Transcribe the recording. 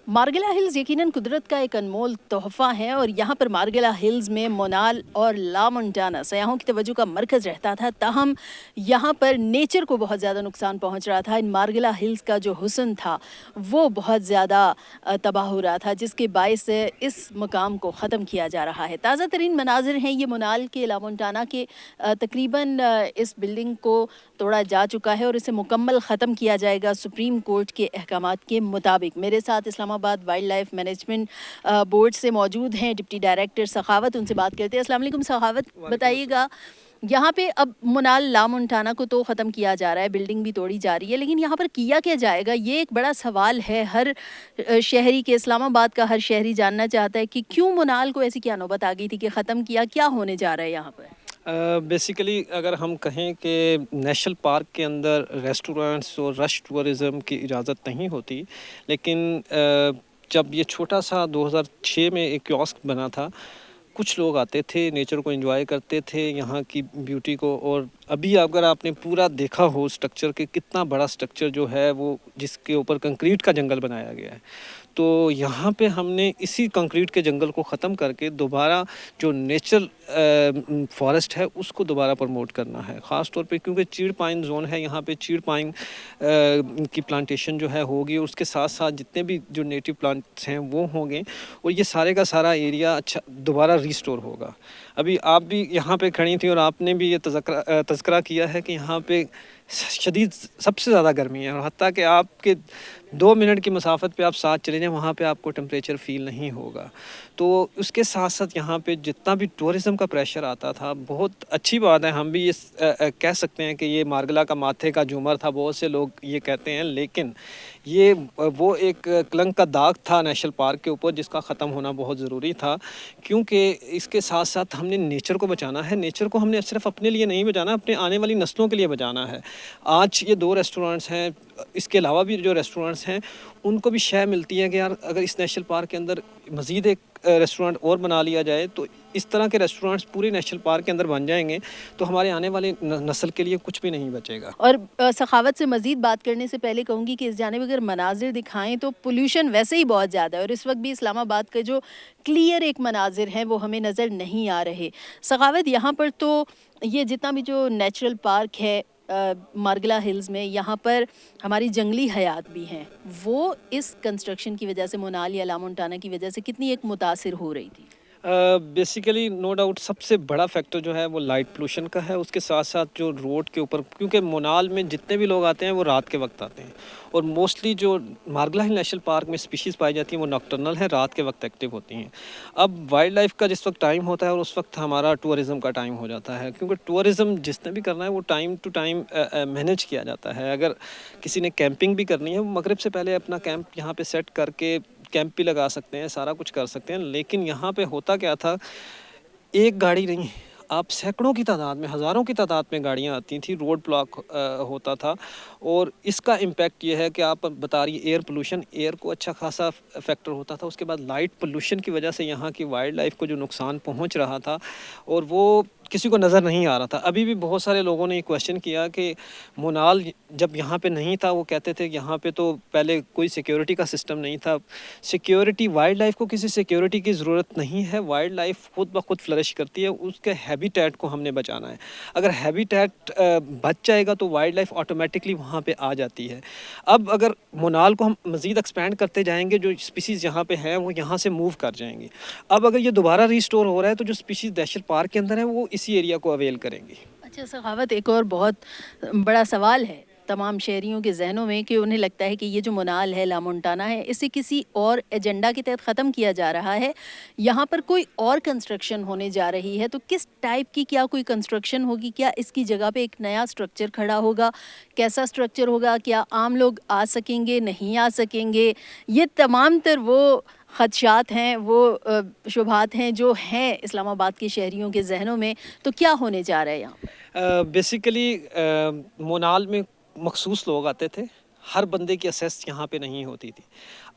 Margalla Hills یقیناً قدرت کا ایک انمول تحفہ ہے، اور یہاں پر مارگلا ہلز میں مونال اور لا مونٹانا سیاحوں کی توجہ کا مرکز رہتا تھا، تاہم یہاں پر نیچر کو بہت زیادہ نقصان پہنچ رہا تھا۔ ان مارگلا ہلز کا جو حسن تھا وہ بہت زیادہ تباہ ہو رہا تھا، جس کے باعث اس مقام کو ختم کیا جا رہا ہے۔ تازہ ترین مناظر ہیں یہ مونال کے، لا مونٹانا کے۔ تقریباً اس بلڈنگ کو توڑا جا چکا ہے اور اسے مکمل ختم کیا جائے گا سپریم کورٹ کے احکامات کے مطابق۔ میرے ساتھ اسلام آباد وائلڈ لائف مینجمنٹ بورڈ سے موجود ہیں ڈپٹی ڈائریکٹر سخاوت، ان سے بات کرتے ہیں۔ السلام علیکم سخاوت، بتائیے گا یہاں پہ اب منال لا مونٹانا کو تو ختم کیا جا رہا ہے، بلڈنگ بھی توڑی جا رہی ہے، لیکن یہاں پر کیا کیا جائے گا؟ یہ ایک بڑا سوال ہے ہر شہری کے، اسلام آباد کا ہر شہری جاننا چاہتا ہے کہ کیوں منال کو ایسی کیا نوبت آ گئی تھی کہ ختم کیا ہونے جا رہا ہے یہاں پر؟ بیسیکلی اگر ہم کہیں کہ نیشنل پارک کے اندر ریسٹورینٹس اور رش ٹورزم کی اجازت نہیں ہوتی، لیکن جب یہ چھوٹا سا 2006 میں ایک کیوسک بنا تھا، کچھ لوگ آتے تھے، نیچر کو انجوائے کرتے تھے، یہاں کی بیوٹی کو، اور ابھی اگر آپ نے پورا دیکھا ہو سٹرکچر کہ کتنا بڑا سٹرکچر جو ہے وہ جس کے اوپر کنکریٹ کا جنگل بنایا گیا ہے، تو یہاں پہ ہم نے اسی کنکریٹ کے جنگل کو ختم کر کے دوبارہ جو نیچرل فارسٹ ہے اس کو دوبارہ پروموٹ کرنا ہے، خاص طور پہ کیونکہ چیڑ پائن زون ہے، یہاں پہ چیڑ پائن کی پلانٹیشن جو ہے ہوگی، اور اس کے ساتھ ساتھ جتنے بھی جو نیٹو پلانٹس ہیں وہ ہوں گے، اور یہ سارے کا سارا ایریا اچھا دوبارہ ریسٹور ہوگا۔ ابھی آپ بھی یہاں پہ کھڑی تھیں اور آپ نے بھی یہ تذکرہ کیا ہے کہ یہاں پہ شدید سب سے زیادہ گرمی ہے، اور حتیٰ کہ آپ کے 2 منٹ کی مسافت پہ آپ ساتھ چلے جائیں وہاں پہ آپ کو ٹمپریچر فیل نہیں ہوگا۔ تو اس کے ساتھ ساتھ یہاں پہ جتنا بھی ٹورزم کا پریشر آتا تھا، بہت اچھی بات ہے، ہم بھی یہ کہہ سکتے ہیں کہ یہ مارگلا کا ماتھے کا جھومر تھا، بہت سے لوگ یہ کہتے ہیں، لیکن یہ وہ ایک کلنک کا داغ تھا نیشنل پارک کے اوپر جس کا ختم ہونا بہت ضروری تھا، کیونکہ اس کے ساتھ ساتھ ہم نے نیچر کو بچانا ہے۔ نیچر کو ہم نے صرف اپنے لیے نہیں بچانا، اپنے آنے والی نسلوں کے لیے بچانا ہے۔ آج یہ 2 ریسٹورینٹس ہیں، اس کے علاوہ بھی جو ریسٹورینٹس ہیں ان کو بھی شے ملتی ہے کہ یار اگر اس نیشنل پارک کے اندر مزید ایک ریسٹورینٹ اور بنا لیا جائے تو اس طرح کے ریسٹورینٹس پوری نیشنل پارک کے اندر بن جائیں گے، تو ہمارے آنے والی نسل کے لیے کچھ بھی نہیں بچے گا۔ اور سخاوت سے مزید بات کرنے سے پہلے کہوں گی کہ اس جانب اگر مناظر دکھائیں تو پولوشن ویسے ہی بہت زیادہ ہے، اور اس وقت بھی اسلام آباد کا جو کلیئر ایک مناظر ہیں وہ ہمیں نظر نہیں آ رہے۔ سخاوت، یہاں پر تو یہ جتنا بھی جو نیچرل پارک ہے مارگلا ہلز میں، یہاں پر ہماری جنگلی حیات بھی ہیں، وہ اس کنسٹرکشن کی وجہ سے، مونال یا لا مونٹانا کی وجہ سے کتنی ایک متاثر ہو رہی تھی؟ بیسیکلی نو ڈاؤٹ سب سے بڑا فیکٹر جو ہے وہ لائٹ پولوشن کا ہے، اس کے ساتھ ساتھ جو روڈ کے اوپر، کیونکہ مونال میں جتنے بھی لوگ آتے ہیں وہ رات کے وقت آتے ہیں، اور موسٹلی جو مارگلا ہل نیشنل پارک میں اسپیشیز پائی جاتی ہیں وہ ناکٹرنل ہیں، رات کے وقت ایکٹیو ہوتی ہیں۔ اب وائلڈ لائف کا جس وقت ٹائم ہوتا ہے اور اس وقت ہمارا ٹورزم کا ٹائم ہو جاتا ہے، کیونکہ ٹورزم جس نے بھی کرنا ہے وہ ٹائم ٹو ٹائم مینیج کیا جاتا ہے۔ اگر کسی نے کیمپنگ بھی کرنی ہے وہ مغرب سے پہلے اپنا کیمپ یہاں پہ سیٹ کر کے کیمپ بھی لگا سکتے ہیں، سارا کچھ کر سکتے ہیں، لیکن یہاں پہ ہوتا کیا تھا، ایک گاڑی نہیں، آپ سینکڑوں کی تعداد میں، ہزاروں کی تعداد میں گاڑیاں آتی تھیں، روڈ بلاک ہوتا تھا، اور اس کا امپیکٹ یہ ہے کہ آپ بتا رہی ایئر پولوشن، ایئر کو اچھا خاصا فیکٹر ہوتا تھا۔ اس کے بعد لائٹ پولوشن کی وجہ سے یہاں کی وائلڈ لائف کو جو نقصان پہنچ رہا تھا اور وہ کسی کو نظر نہیں آ رہا تھا۔ ابھی بھی بہت سارے لوگوں نے یہ کویشچن کیا کہ مونال جب یہاں پہ نہیں تھا، وہ کہتے تھے کہ یہاں پہ تو پہلے کوئی سیکیورٹی کا سسٹم نہیں تھا۔ سیکیورٹی، وائلڈ لائف کو کسی سیکیورٹی کی ضرورت نہیں ہے، وائلڈ لائف خود بخود فلرش کرتی ہے، اس کے ہیبیٹیٹ کو ہم نے بچانا ہے۔ اگر ہیبیٹیٹ بچ جائے گا تو وائلڈ لائف آٹومیٹکلی وہاں پہ آ جاتی ہے۔ اب اگر مونال کو ہم مزید ایکسپینڈ کرتے جائیں گے، جو اسپیسیز یہاں پہ ہیں وہ یہاں سے موو کر جائیں گی۔ اب اگر یہ دوبارہ ریسٹور ہو رہا ہے تو جو اسپیسیز نیشنل پارک کے اندر ہیں وہ اسی ایریا کو اویل کریں گی۔ اچھا سخاوت، ایک اور بہت بڑا سوال ہے تمام شہریوں کے ذہنوں میں کہ انہیں لگتا ہے کہ یہ جو منال ہے، لا مونٹانا ہے، اسے کسی اور ایجنڈا کے تحت ختم کیا جا رہا ہے، یہاں پر کوئی اور کنسٹرکشن ہونے جا رہی ہے، تو کس ٹائپ کی، کیا کوئی کنسٹرکشن ہوگی، کیا اس کی جگہ پہ ایک نیا سٹرکچر کھڑا ہوگا، کیسا سٹرکچر ہوگا، کیا عام لوگ آ سکیں گے، نہیں آ سکیں گے؟ یہ تمام تر وہ خدشات ہیں، وہ شبہات ہیں جو ہیں اسلام آباد کے شہریوں کے ذہنوں میں۔ تو کیا ہونے جا رہا ہے یہاں پر؟ بیسیکلی مونال میں مخصوص لوگ آتے تھے، ہر بندے کی اسیس یہاں پہ نہیں ہوتی تھی۔